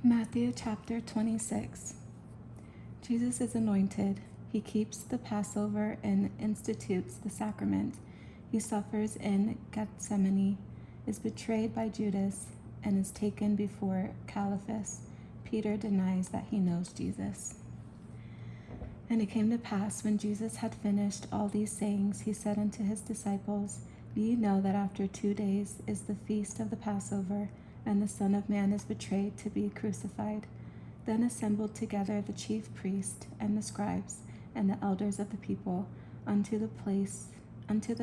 Matthew chapter 26. Jesus is anointed. He keeps the Passover and institutes the sacrament. He suffers in Gethsemane, is betrayed by Judas, and is taken before Caiaphas. Peter denies that he knows Jesus. And it came to pass, when Jesus had finished all these sayings, he said unto his disciples, Ye know that after 2 days is the feast of the Passover, and the Son of Man is betrayed to be crucified. Then assembled together the chief priests and the scribes and the elders of the people unto the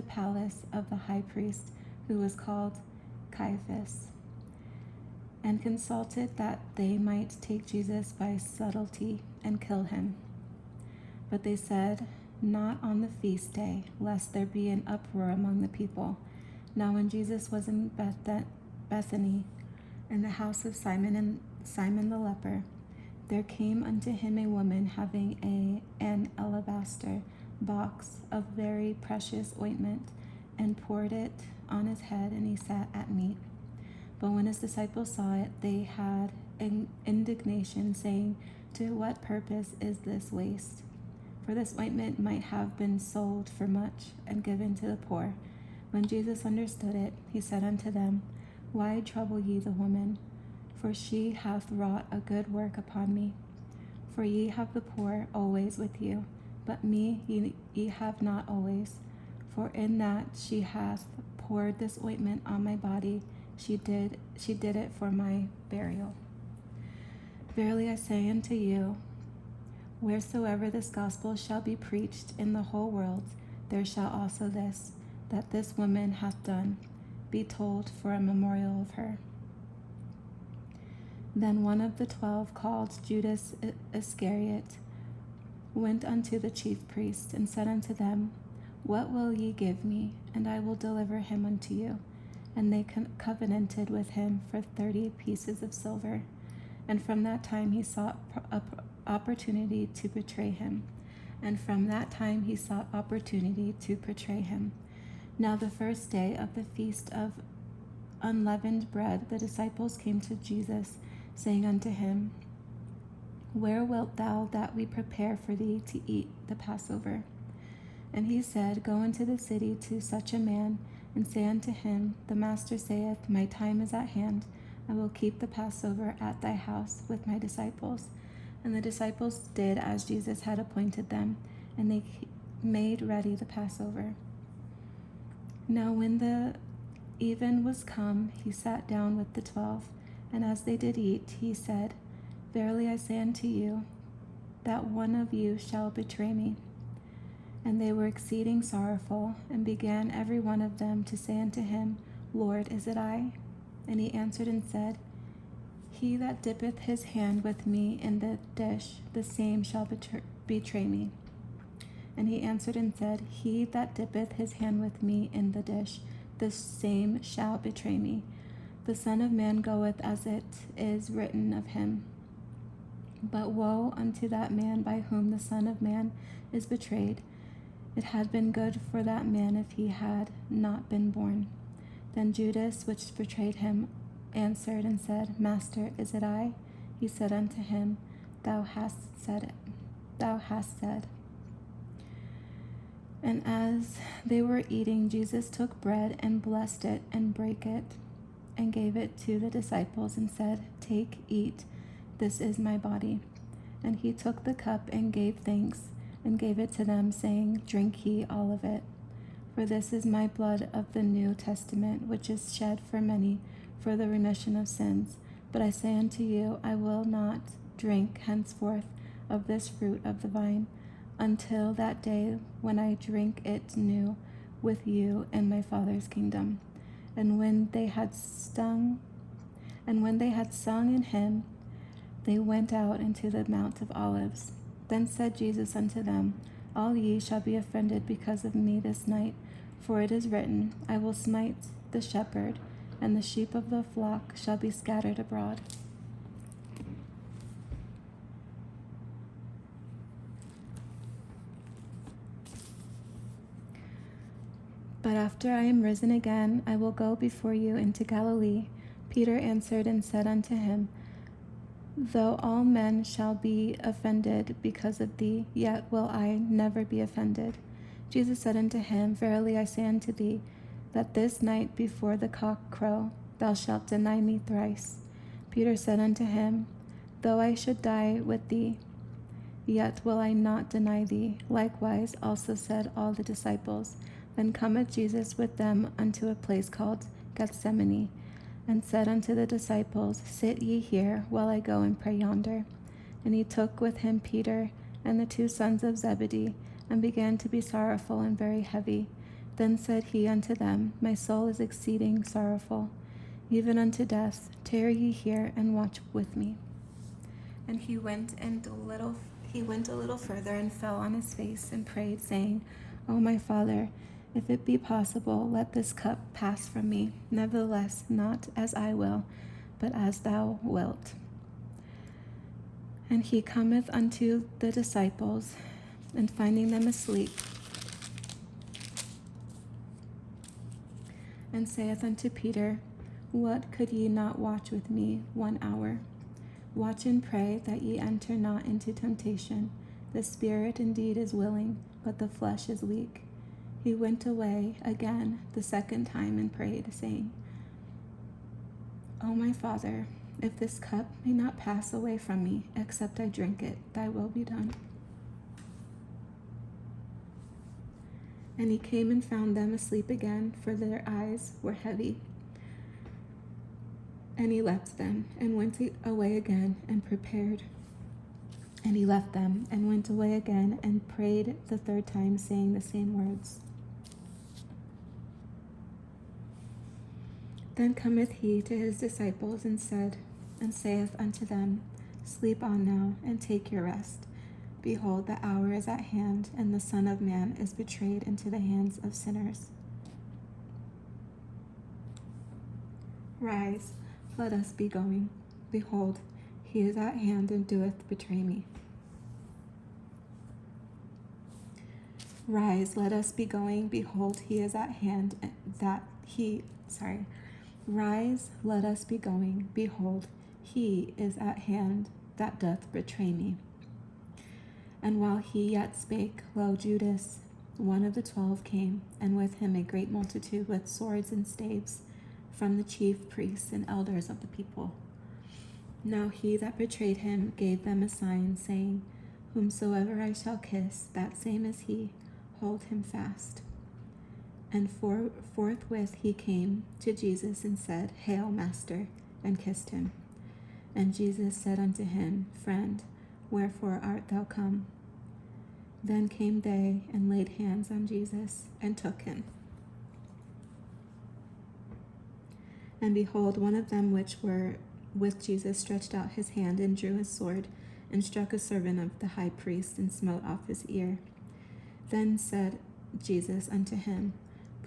palace of the high priest, who was called Caiaphas, and consulted that they might take Jesus by subtlety and kill him. But they said, Not on the feast day, lest there be an uproar among the people. Now when Jesus was in Bethany, in the house of Simon the leper, there came unto him a woman having an alabaster box of very precious ointment, and poured it on his head, and he sat at meat. But when his disciples saw it, they had indignation, saying, To what purpose is this waste? For this ointment might have been sold for much, and given to the poor. When Jesus understood it, he said unto them, Why trouble ye the woman? For she hath wrought a good work upon me. For ye have the poor always with you, but me ye have not always. For in that she hath poured this ointment on my body, she did it for my burial. Verily I say unto you, wheresoever this gospel shall be preached in the whole world, there shall also this, that this woman hath done, be told for a memorial of her. Then one of the 12, called Judas Iscariot, went unto the chief priests, and said unto them, What will ye give me, and I will deliver him unto you? And they covenanted with him for 30 pieces of silver. And from that time he sought opportunity to betray him. Now the first day of the feast of unleavened bread, the disciples came to Jesus, saying unto him, Where wilt thou that we prepare for thee to eat the Passover? And he said, Go into the city to such a man, and say unto him, The Master saith, My time is at hand. I will keep the Passover at thy house with my disciples. And the disciples did as Jesus had appointed them, and they made ready the Passover. Now when the even was come, he sat down with the 12, and as they did eat, he said, Verily I say unto you, that one of you shall betray me. And they were exceeding sorrowful, and began every one of them to say unto him, Lord, is it I? And he answered and said, He that dippeth his hand with me in the dish, the same shall betray me. And he answered and said, He that dippeth his hand with me in the dish, the same shall betray me. The Son of Man goeth as it is written of him. But woe unto that man by whom the Son of Man is betrayed. It had been good for that man if he had not been born. Then Judas, which betrayed him, answered and said, Master, is it I? He said unto him, Thou hast said it. Thou hast said. And as they were eating, Jesus took bread and blessed it and brake it and gave it to the disciples and said, Take, eat, this is my body. And he took the cup and gave thanks and gave it to them, saying, Drink ye all of it. For this is my blood of the New Testament, which is shed for many for the remission of sins. But I say unto you, I will not drink henceforth of this fruit of the vine, until that day when I drink it new with you in my Father's kingdom. And when they had sung an hymn, they went out into the Mount of Olives. Then said Jesus unto them, All ye shall be offended because of me this night, for it is written, I will smite the shepherd, and the sheep of the flock shall be scattered abroad. But after I am risen again, I will go before you into Galilee. Peter answered and said unto him, Though all men shall be offended because of thee, yet will I never be offended. Jesus said unto him, Verily I say unto thee, that this night before the cock crow, thou shalt deny me thrice. Peter said unto him, Though I should die with thee, yet will I not deny thee. Likewise also said all the disciples. Then cometh Jesus with them unto a place called Gethsemane, and said unto the disciples, Sit ye here, while I go and pray yonder. And he took with him Peter and the 2 sons of Zebedee, and began to be sorrowful and very heavy. Then said he unto them, My soul is exceeding sorrowful, even unto death. Tarry ye here, and watch with me. And he went a little further, and fell on his face, and prayed, saying, O my Father, if it be possible, let this cup pass from me. Nevertheless, not as I will, but as thou wilt. And he cometh unto the disciples, and finding them asleep, and saith unto Peter, What, could ye not watch with me 1 hour? Watch and pray that ye enter not into temptation. The spirit indeed is willing, but the flesh is weak. He went away again the 2nd time and prayed, saying, O my Father, if this cup may not pass away from me, except I drink it, thy will be done. And he came and found them asleep again, for their eyes were heavy. And he left them, and went away again, and prepared. And he left them, and went away again, and prayed the 3rd time, saying the same words. Then cometh he to his disciples, and saith unto them, Sleep on now, and take your rest. Behold, the hour is at hand, and the Son of Man is betrayed into the hands of sinners. Rise, let us be going. Behold, he is at hand, and doeth betray me. Rise, let us be going. Behold, he is at hand, Rise, let us be going. Behold, he is at hand that doth betray me. And while he yet spake, lo, Judas, one of the 12, came, and with him a great multitude with swords and staves, from the chief priests and elders of the people. Now he that betrayed him gave them a sign, saying, Whomsoever I shall kiss, that same is he, hold him fast. And forthwith he came to Jesus and said, Hail, Master, and kissed him. And Jesus said unto him, Friend, wherefore art thou come? Then came they and laid hands on Jesus, and took him. And behold, one of them which were with Jesus stretched out his hand, and drew his sword, and struck a servant of the high priest, and smote off his ear. Then said Jesus unto him,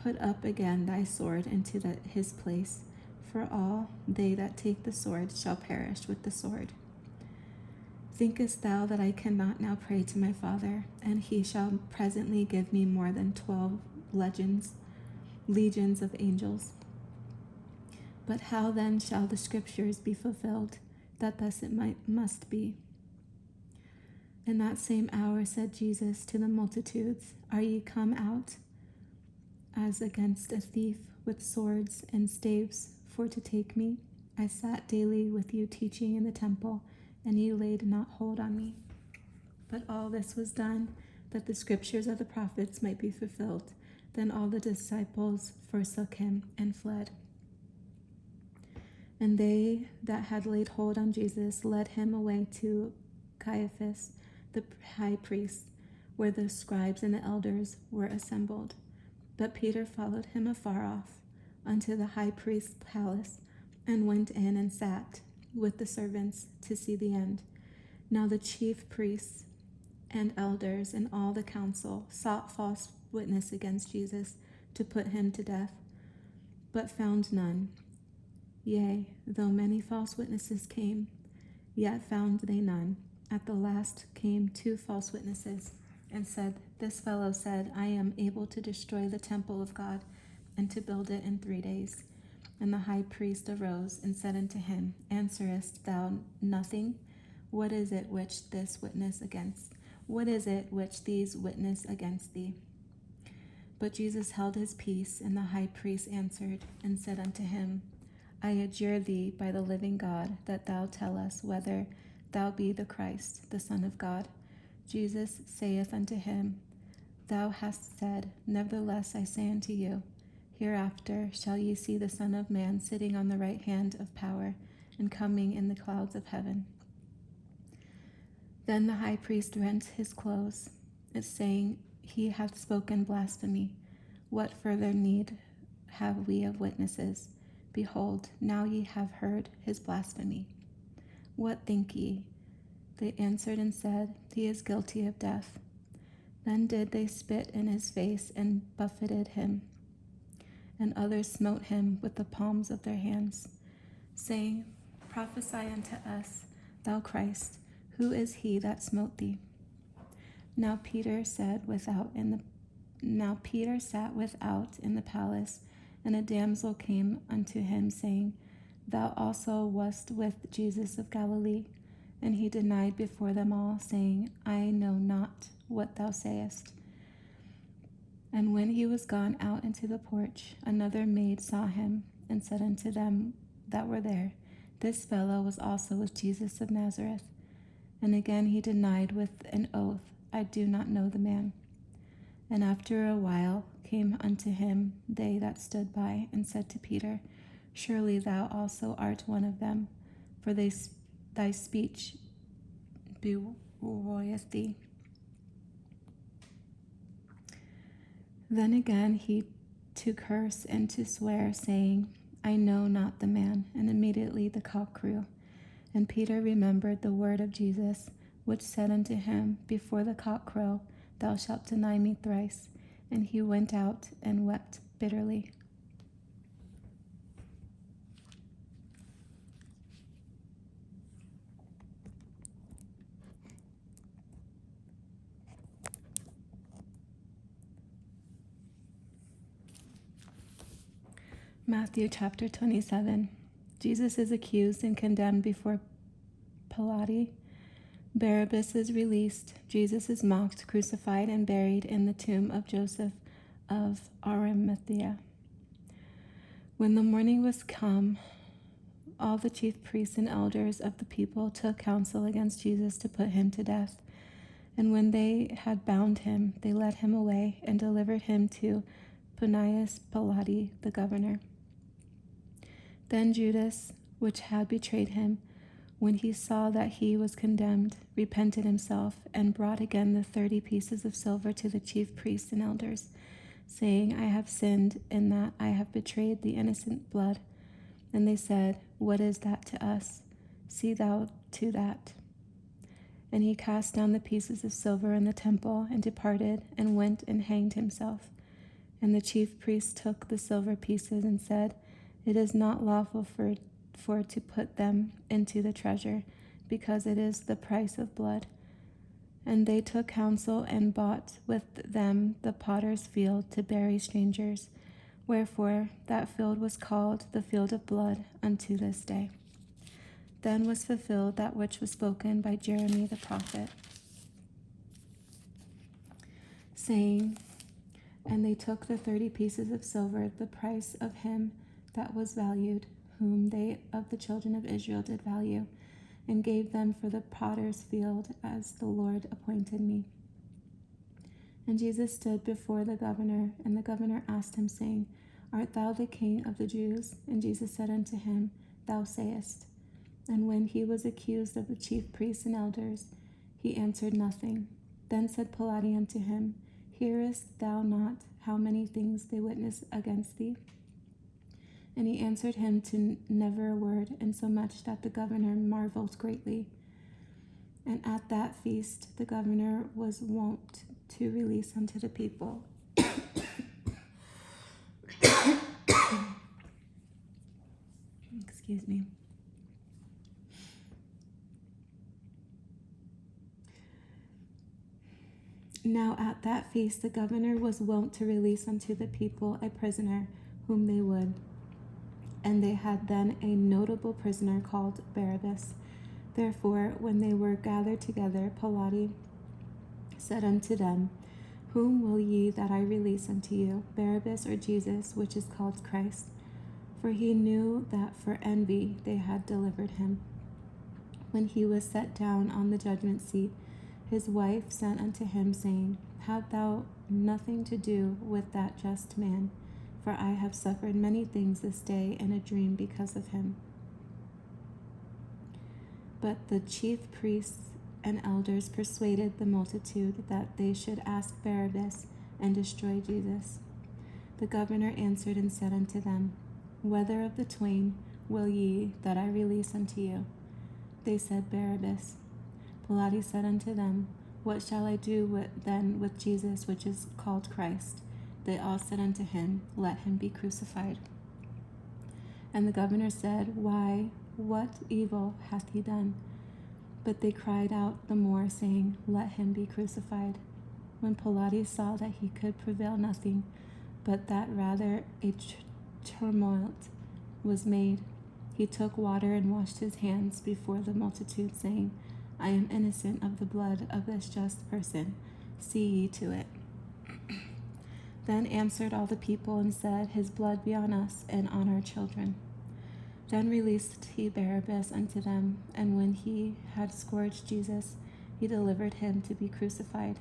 Put up again thy sword into his place, for all they that take the sword shall perish with the sword. Thinkest thou that I cannot now pray to my Father, and he shall presently give me more than 12 legions of angels? But how then shall the scriptures be fulfilled, that thus it must be? In that same hour said Jesus to the multitudes, Are ye come out as against a thief with swords and staves for to take me? I sat daily with you teaching in the temple, and ye laid not hold on me. But all this was done, that the scriptures of the prophets might be fulfilled. Then all the disciples forsook him and fled. And they that had laid hold on Jesus led him away to Caiaphas, the high priest, where the scribes and the elders were assembled. But Peter followed him afar off unto the high priest's palace, and went in and sat with the servants to see the end. Now the chief priests and elders and all the council sought false witness against Jesus to put him to death, but found none. Yea, though many false witnesses came, yet found they none. At the last came 2 false witnesses, and said, This fellow said, I am able to destroy the temple of God, and to build it in 3 days. And the high priest arose and said unto him, Answerest thou nothing? What is it which these witness against thee? But Jesus held his peace, and the high priest answered and said unto him, I adjure thee by the living God, that thou tell us whether thou be the Christ, the Son of God. Jesus saith unto him, Thou hast said, nevertheless I say unto you, hereafter shall ye see the Son of Man sitting on the right hand of power, and coming in the clouds of heaven. Then the high priest rent his clothes, saying, He hath spoken blasphemy. What further need have we of witnesses? Behold, now ye have heard his blasphemy. What think ye? They answered and said, He is guilty of death. Then did they spit in his face and buffeted him. And others smote him with the palms of their hands, saying, Prophesy unto us, thou Christ, who is he that smote thee? Now Peter sat without in the palace, and a damsel came unto him, saying, Thou also wast with Jesus of Galilee. And he denied before them all, saying, I know not what thou sayest. And when he was gone out into the porch, another maid saw him, and said unto them that were there, This fellow was also with Jesus of Nazareth. And again he denied with an oath, I do not know the man. And after a while came unto him they that stood by, and said to Peter, Surely thou also art one of them, for thy speech bewrayeth thee. Then again he to curse and to swear, saying, I know not the man. And immediately the cock crew. And Peter remembered the word of Jesus, which said unto him, Before the cock crow, thou shalt deny me thrice. And he went out and wept bitterly. Matthew chapter 27. Jesus is accused and condemned before Pilate. Barabbas is released. Jesus is mocked, crucified, and buried in the tomb of Joseph of Arimathea. When the morning was come, all the chief priests and elders of the people took counsel against Jesus to put him to death. And when they had bound him, they led him away and delivered him to Pontius Pilate, the governor. Then Judas, which had betrayed him, when he saw that he was condemned, repented himself, and brought again the 30 pieces of silver to the chief priests and elders, saying, I have sinned in that I have betrayed the innocent blood. And they said, What is that to us? See thou to that. And he cast down the pieces of silver in the temple, and departed, and went and hanged himself. And the chief priests took the silver pieces, and said, It is not lawful for to put them into the treasure, because it is the price of blood. And they took counsel, and bought with them the potter's field to bury strangers. Wherefore that field was called the field of blood unto this day. Then was fulfilled that which was spoken by Jeremy the prophet, saying, And they took the 30 pieces of silver, the price of him that was valued, whom they of the children of Israel did value, and gave them for the potter's field, as the Lord appointed me. And Jesus stood before the governor, and the governor asked him, saying, Art thou the king of the Jews? And Jesus said unto him, Thou sayest. And when he was accused of the chief priests and elders, he answered nothing. Then said Pilate unto him, Hearest thou not how many things they witness against thee? And he answered him to never a word, insomuch that the governor marveled greatly. And at that feast the governor was wont to release unto the people excuse me. Now at that feast the governor was wont to release unto the people a prisoner whom they would. And they had then a notable prisoner called Barabbas. Therefore, when they were gathered together, Pilate said unto them, Whom will ye that I release unto you, Barabbas or Jesus, which is called Christ? For he knew that for envy they had delivered him. When he was set down on the judgment seat, his wife sent unto him, saying, Have thou nothing to do with that just man? For I have suffered many things this day in a dream because of him. But the chief priests and elders persuaded the multitude that they should ask Barabbas and destroy Jesus. The governor answered and said unto them, Whether of the twain will ye that I release unto you? They said, Barabbas. Pilate said unto them, What shall I do then with Jesus, which is called Christ? They all said unto him, Let him be crucified. And the governor said, Why, what evil hath he done? But they cried out the more, saying, Let him be crucified. When Pilate saw that he could prevail nothing, but that rather a tumult was made, he took water and washed his hands before the multitude, saying, I am innocent of the blood of this just person. See ye to it. Then answered all the people and said, His blood be on us and on our children. Then released he Barabbas unto them, and when he had scourged Jesus, he delivered him to be crucified.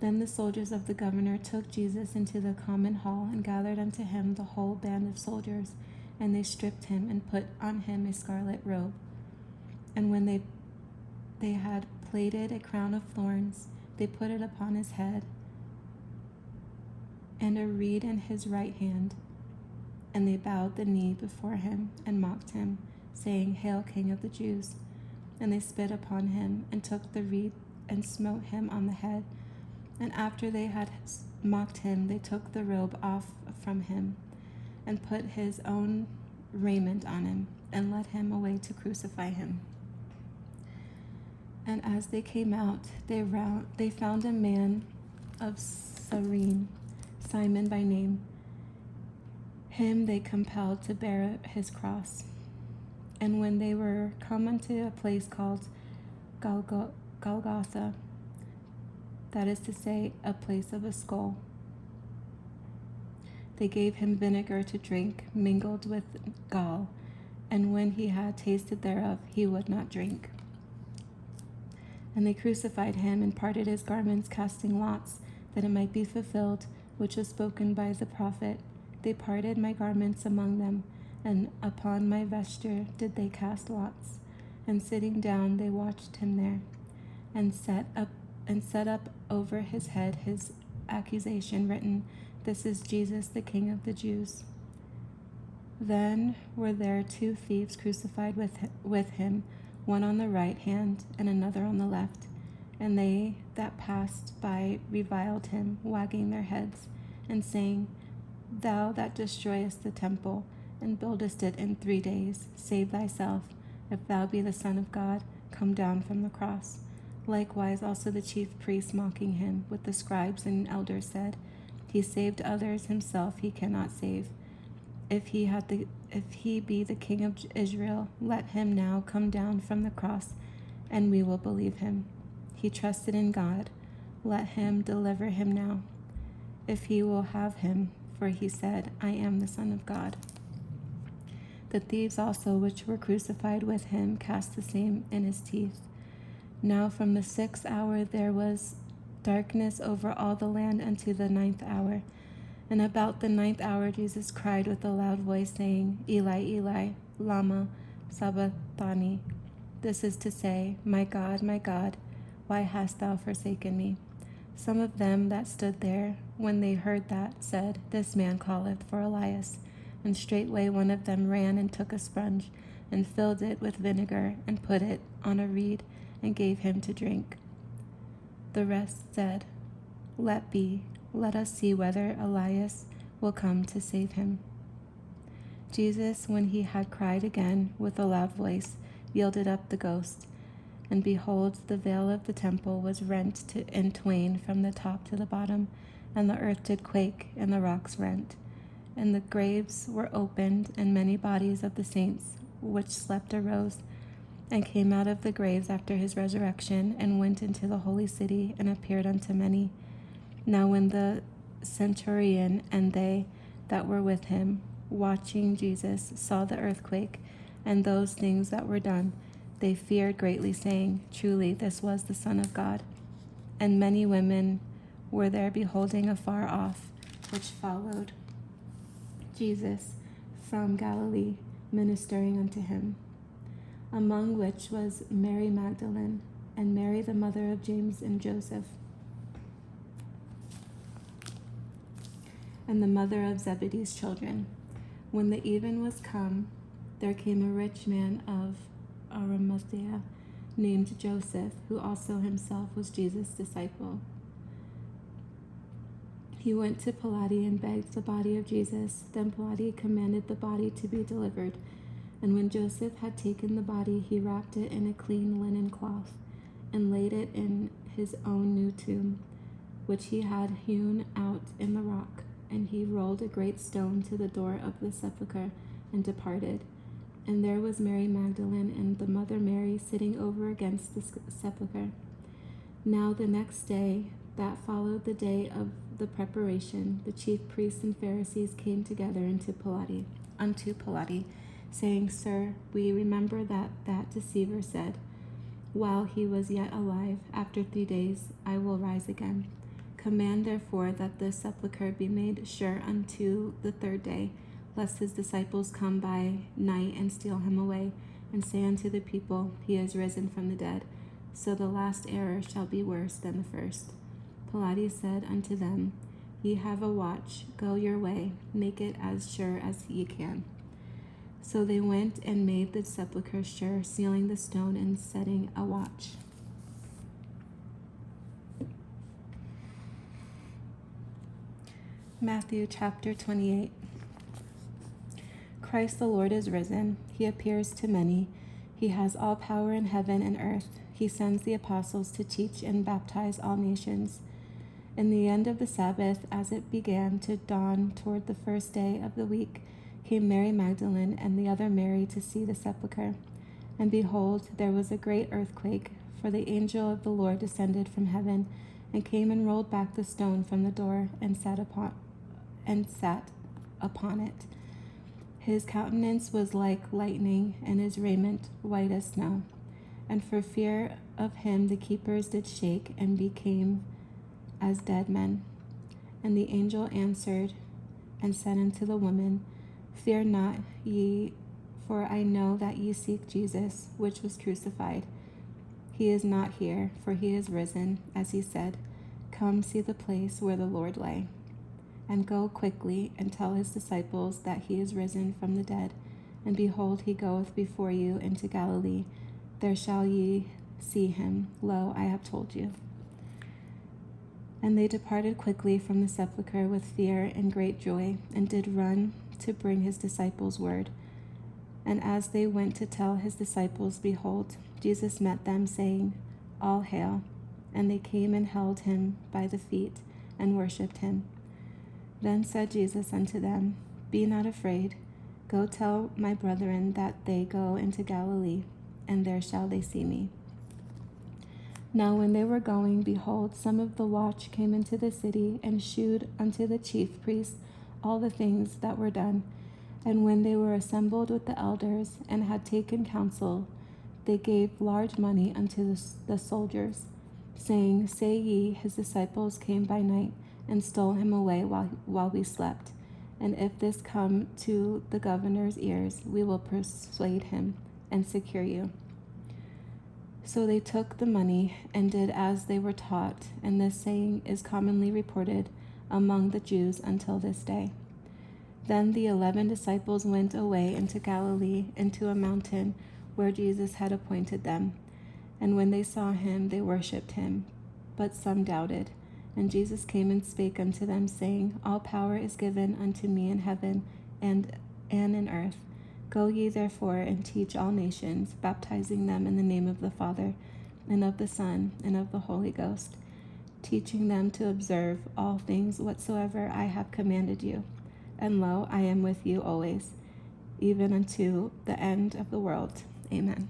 Then the soldiers of the governor took Jesus into the common hall, and gathered unto him the whole band of soldiers, and they stripped him, and put on him a scarlet robe. And when they had plaited a crown of thorns, they put it upon his head, and a reed in his right hand. And they bowed the knee before him, and mocked him, saying, Hail, King of the Jews! And they spit upon him, and took the reed, and smote him on the head. And after they had mocked him, they took the robe off from him, and put his own raiment on him, and led him away to crucify him. And as they came out, they found a man of Cyrene, Simon by name. Him they compelled to bear his cross. And when they were come unto a place called Golgotha, that is to say, a place of a skull, they gave him vinegar to drink, mingled with gall, and when he had tasted thereof, he would not drink. And they crucified him, and parted his garments, casting lots, that it might be fulfilled, which was spoken by the prophet. They parted my garments among them, and upon my vesture did they cast lots. And sitting down, they watched him there, and set up over his head his accusation written, This is Jesus, the King of the Jews. Then were there two thieves crucified with him, one on the right hand and another on the left. And they that passed by reviled him, wagging their heads, and saying, Thou that destroyest the temple, and buildest it in 3 days, save thyself. If thou be the Son of God, come down from the cross. Likewise also the chief priests, mocking him, with the scribes and elders, said, He saved others, himself he cannot save. If he be the King of Israel, let him now come down from the cross, and we will believe him. He trusted in God, let him deliver him now, if he will have him, for he said, I am the Son of God. The thieves also which were crucified with him cast the same in his teeth. Now from the 6th hour there was darkness over all the land unto the 9th hour. And about the 9th hour Jesus cried with a loud voice, saying, Eli, Eli, lama sabachthani. This is to say, my God, why hast thou forsaken me? Some of them that stood there, when they heard that, said, This man calleth for Elias. And straightway one of them ran and took a sponge, and filled it with vinegar, and put it on a reed, and gave him to drink. The rest said, Let be, let us see whether Elias will come to save him. Jesus, when he had cried again with a loud voice, yielded up the ghost. And behold, the veil of the temple was rent in twain from the top to the bottom, and the earth did quake, and the rocks rent. And the graves were opened, and many bodies of the saints which slept arose, and came out of the graves after his resurrection, and went into the holy city, and appeared unto many. Now when the centurion and they that were with him, watching Jesus, saw the earthquake, and those things that were done, they feared greatly, saying, Truly this was the Son of God. And many women were there beholding afar off, which followed Jesus from Galilee, ministering unto him, among which was Mary Magdalene, and Mary the mother of James and Joseph, and the mother of Zebedee's children. When the even was come, there came a rich man of Arimathea, named Joseph, who also himself was Jesus' disciple. He went to Pilate and begged the body of Jesus. Then Pilate commanded the body to be delivered. And when Joseph had taken the body, he wrapped it in a clean linen cloth, and laid it in his own new tomb, which he had hewn out in the rock. And he rolled a great stone to the door of the sepulchre, and departed. And there was Mary Magdalene and the mother Mary sitting over against the sepulchre. Now the next day, that followed the day of the preparation, the chief priests and Pharisees came together unto Pilate, saying, Sir, we remember that deceiver said, while he was yet alive, After 3 days I will rise again. Command therefore that the sepulchre be made sure unto the 3rd day, lest his disciples come by night and steal him away, and say unto the people, He is risen from the dead. So the last error shall be worse than the first. Pilate said unto them, Ye have a watch, go your way, make it as sure as ye can. So they went and made the sepulchre sure, sealing the stone and setting a watch. Matthew chapter 28. Christ the Lord is risen. He appears to many. He has all power in heaven and earth. He sends the apostles to teach and baptize all nations. In the end of the Sabbath, as it began to dawn toward the first day of the week, came Mary Magdalene and the other Mary to see the sepulchre. And behold, there was a great earthquake, for the angel of the Lord descended from heaven, and came and rolled back the stone from the door, and sat upon it. His countenance was like lightning, and his raiment white as snow. And for fear of him the keepers did shake, and became as dead men. And the angel answered and said unto the woman, Fear not ye, for I know that ye seek Jesus, which was crucified. He is not here, for he is risen, as he said. Come see the place where the Lord lay. And go quickly and tell his disciples that he is risen from the dead. And behold, he goeth before you into Galilee. There shall ye see him. Lo, I have told you. And they departed quickly from the sepulchre with fear and great joy, and did run to bring his disciples word. And as they went to tell his disciples, behold, Jesus met them, saying, All hail. And they came and held him by the feet, and worshipped him. Then said Jesus unto them, Be not afraid. Go tell my brethren that they go into Galilee, and there shall they see me. Now when they were going, behold, some of the watch came into the city, and shewed unto the chief priests all the things that were done. And when they were assembled with the elders, and had taken counsel, they gave large money unto the soldiers, saying, Say ye, his disciples came by night, and stole him away while we slept. And if this come to the governor's ears, we will persuade him, and secure you. So they took the money, and did as they were taught, and this saying is commonly reported among the Jews until this day. Then the 11 disciples went away into Galilee, into a mountain where Jesus had appointed them. And when they saw him, they worshipped him, but some doubted. And Jesus came and spake unto them, saying, All power is given unto me in heaven and in earth. Go ye therefore and teach all nations, baptizing them in the name of the Father, and of the Son, and of the Holy Ghost, teaching them to observe all things whatsoever I have commanded you. And lo, I am with you always, even unto the end of the world. Amen.